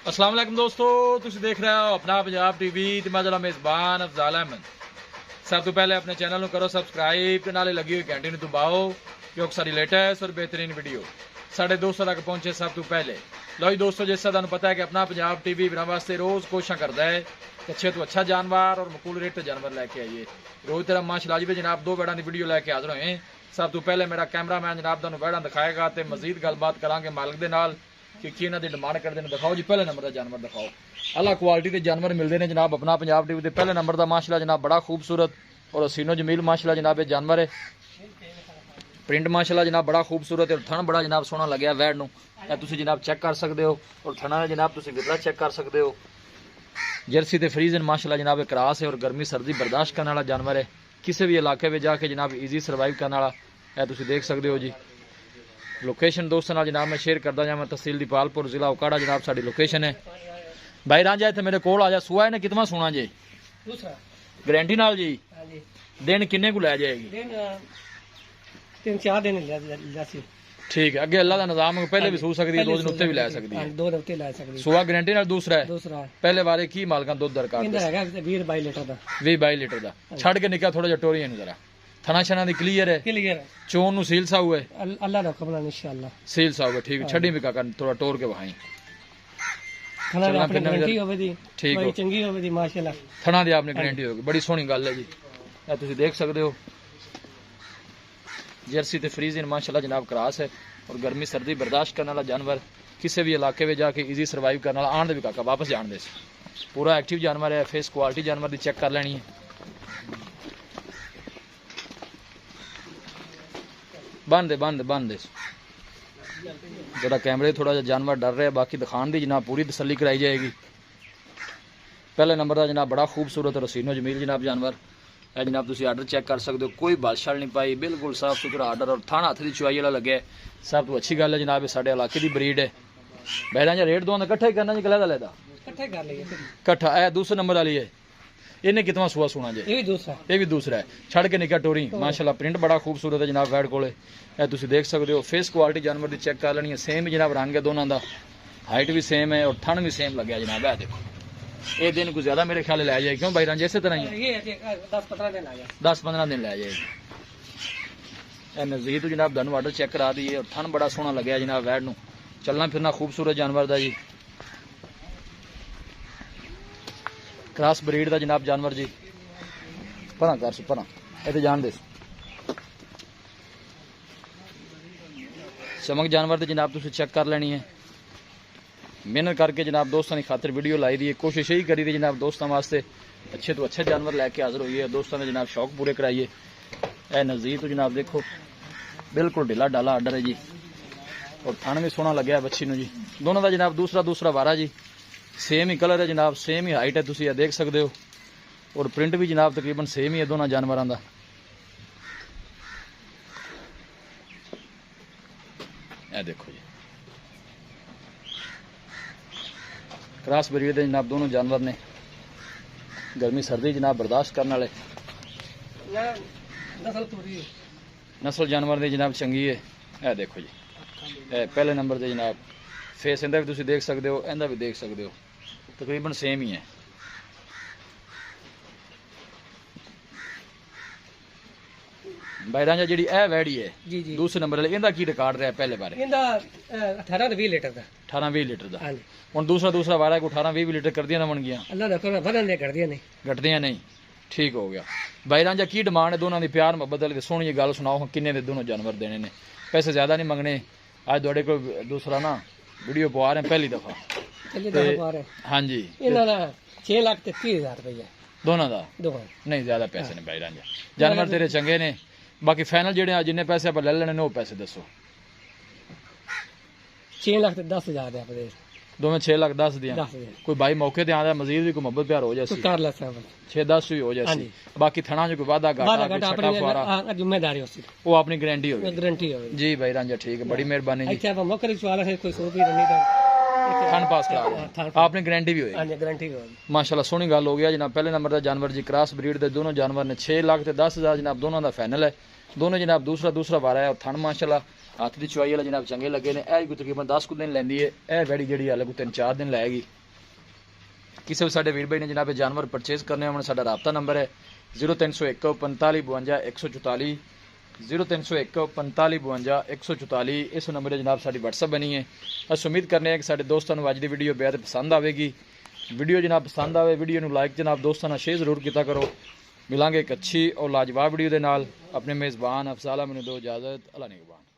अस्सलाम वालेकुम दोस्तों, तुसीं देख रहे हो अपना पंजाब टीवी ते मैं जरा मेज़बान अफजाल अहमद। सब तो पहले अपने चैनल को करो सबसक्राइब ते नाले लगी हुई घंटी नूं दबाओ क्योंकि सारी लेटेस्ट और बेहतरीन वीडियो साढ़े दोस्तों तक पहुंचे सब तो पहले। लो जी दोस्तों, जैसा तुहानूं पता है कि अपना पंजाब टीवी बिना वास्ते रोज़ कोशिश करता है कि अच्छे तो अच्छा जानवर और मकूल रेट जानवर लैके आइए। रोज़ तरह माशाअल्लाह जी जनाब दो बैड़ा की वीडियो लैके हाजिर होए। सब तो पहले मेरा कैमरा मैन जनाब तुहानूं बैड़ा दिखाएगा तो मजीद गलबात करांगे मालिक दे नाल कि इन्हों की डिमांड करते हैं। दिखाओ जी पहले नंबर का जानवर दिखाओ। अला क्वालिटी के जानवर मिलते हैं जनाब अपना पंजाब टीवी के पहले नंबर का माशाअल्लाह जनाब बड़ा खूबसूरत और हसीनो जमील माशाअल्लाह जनाब ये जानवर है। प्रिंट माशाअल्लाह जनाब बड़ा खूबसूरत है और थन बड़ा जनाब सोहना लग्या वैड नूं तुसीं जनाब चेक कर सकते हो और थना जनाब तुसीं विरला चेक कर सकते हो। जर्सी ते फ्रीजन माशाअल्लाह जनाब क्रास है और गर्मी सर्दी बर्दाश्त करने वाला जानवर है। किसी भी इलाके में जाके जनाब ईजी सर्वाइव करने वाला है तुसीं देख सकते हो जी। लोकेशन दोस्तों नाल जनाब मैं शेयर करदा जावां। तहसील दीपालपुर जिला उकाड़ा जनाब साडी लोकेशन है। भाई रांझा इत्थे मेरे कोल आ जा। सुआ है ने कितना सोना जी? दूसरा गारंटी नाल जी। हां जी। दिन किन्ने को लै जाएगी? दिन 3-4 दिन ले सी। ठीक है, अगे अल्लाह दा निजाम है, पहले भी सू सकदी है, दो दिन उत्ते भी लै सकदी है। दो दिन उत्ते लै सकदी है। सुआ गारंटी नाल दूसरा है। दूसरा पहले बारे की मालकां दुध दरकार इंदा हैगा 20-22 लीटर दा। 20-22 लीटर दा छड़ के निका थोड़ा जिहा टोरी जरा थना छना दी क्लियर है। क्लियर है। चोन नु सील सा हुए अल्लाह दा हुक्म नाल इंशाअल्लाह सील सा हुए। ठीक है, छड़ी भी काका थोड़ा टोर के वहाई थना दी अपनी गारंटी होवे दी। ठीक है, चंगी होवे दी माशाअल्लाह। थना दी आपने गारंटी होगी, बड़ी सोहनी गल है जी। ये तुसीं देख सकते हो जर्सी ते फ्रीजन माशाअल्लाह जनाब क्रास है और गर्मी सर्दी बर्दाश्त करने वाला जानवर। किसी भी इलाके में जाके ईजी सर्वाइव करने वाला। आन दे भी काका वापस जान दे। पूरा एक्टिव जानवर है। फेस क्वालिटी जानवर की चेक कर लेनी है। बंद दे जरा कैमरे थोड़ा जा जानवर डर रहा है। बाकी दिखाने की जनाब पूरी तसल्ली कराई जाएगी। पहले नंबर का जनाब बड़ा खूबसूरत और हसीनो जमील जनाब जानवर है। जनाब तुसीं आर्डर चेक कर सकते हो, कोई बादशाह नहीं पाई, बिल्कुल साफ सुथरा आर्डर और थाना हथ की चुआई वाला लगे। सब तो अच्छी गल है जनाब, साढ़े इलाके की ब्रीड है। बैलों का रेट दोनों कट्ठा ही करना जी, लैदा लैदा कट्ठा है। दूसरे नंबर वाली है। इन्हें कितना सुआ सुना जे? ये भी दूसरा है। छड़ के निका टोरी माशाअल्लाह प्रिंट बड़ा खूबसूरत है जनाब वैड कोले। तुसीं देख सकते हो। फेस क्वालिटी जानवर की चेक कर लेनी है। सेम ही जनाब रंग है दोनों का, हाइट भी सेम है और थन भी सेम लगे जनाब। है देखो ये दिन को ज्यादा मेरे ख्याल लै जाए क्यों भाई रंज इसे तरह ही 10-15 दिन लै जाएगी। नजदीक तो जनाब धन वाटर चेक करा दिए और थन बड़ा सोहना लगे जनाब वैड नूं। चलना फिरना खूबसूरत जानवर का जी। क्रॉस ब्रीड का जनाब जानवर जी। परा कर सु परा इतने जान दे। चमक जानवर की जनाब तुसीं चेक कर लेनी है। मेहनत करके जनाब दोस्तों की खातर वीडियो लाई दी है। कोशिश यही करी थी जनाब दोस्तों वास्ते अच्छे तो अच्छे जानवर लैके हाजिर हुई है। दोस्तों ने जनाब शौक पूरे कराइए। यह नज़दीक तो जनाब देखो बिल्कुल ढिला डाला आर्डर है जी और थन भी सोहना लग्या बच्ची नूं जी। दोनों का जनाब दूसरा वारा जी। सेम ही कलर है जनाब, सेम ही हाइट है, तुसीं ये देख सकते हो और प्रिंट भी जनाब तकरीबन सेम ही है दोनों जानवरों का। यह देखो जी क्रॉस ब्रीड के जनाब दोनों जानवर ने। गर्मी सर्दी जनाब बर्दाश्त करने वाले नस्ल जानवर की जनाब चंगी है। यह देखो जी पहले नंबर से जनाब फेस इंदा भी तुसीं देख सकते हो, इंदा भी देख सकते हो, तकरीबन सेम ही है। बायरां जी ए वैड़ी है जी जी दूसरे नंबर वाले इंदा की रिकॉर्ड रहा पहले बारे? इंदा 18-20 लीटर दा। 18-20 लीटर दा। हां जी। हुन दूसरा वारा को 18-20 लीटर कर दिया ना बन गया। अल्लाह दा करम बदन दे कर दिया नहीं घटदियां नहीं। ठीक हो गया। बायरां जी की डिमांड है दोनों दी? प्यार मोहब्बत वाली सोहनी गल सुनाओ किन्ने दे दोनों जानवर देने ने? पैसे ज्यादा नहीं मंगने। आज थोड़े को दूसरा ना वीडियो पवा रहे हैं पहली दफा। हाँ जी 6,30,000 रुपया दोनों का। नहीं ज्यादा पैसे ने भाई रांझा, जानवर तेरे चंगे ने। बाकी फाइनल जेडे जिन्ने पैसे आप ले लेने वो पैसे दसो। 6,10,000 दोवें 6,10,000 दिया। कोई भाई मौके ते आंदा मजीद भी कोई मोहब्बत प्यार हो जाए 6-10 भी हो जाए। बाकी थना जो कोई वादा घाटा जिम्मेदारी वो अपनी गारंटी होगी जी भाई रांझा। ठीक है, बड़ी मेहरबानी थन पास करा आपने गारंटी भी होगी माशाल्लाह। सोहनी गल हो गया जनाब। पहले नंबर का जानवर जी क्रॉस ब्रीड के दोनों जानवर ने 6,10,000 जनाब दोनों का फाइनल है। दोनों जनाब दूसरा वारा है और थन माशाल्लाह हाथ की चुआई वाला जनाब चंगे लगे ने। यह तकरीबन 10 दिन लैंदी है। यह वैड़ी जी हाले को 3-4 दिन लाएगी। किसी भी साडे वीर भाई ने जनाब जानवर परचेज करने होने साडा राबता नंबर है 0301 45 52 144 0301 45 52 144। इस नंबर पर जनाब साडी व्हाट्सअप बनी है। अस उम्मीद करने कि साडे दोस्तों को अज की वीडियो बेहद पसंद आएगी। वीडियो जनाब पसंद आए वीडियो को लाइक जनाब दोस्तों शेयर जरूर किया करो। मिलांगे एक अच्छी और लाजवाब वीडियो के नाल। अपने मेज़बान अफजाल अहमद दो इजाज़त। अल्लाह निगहबान।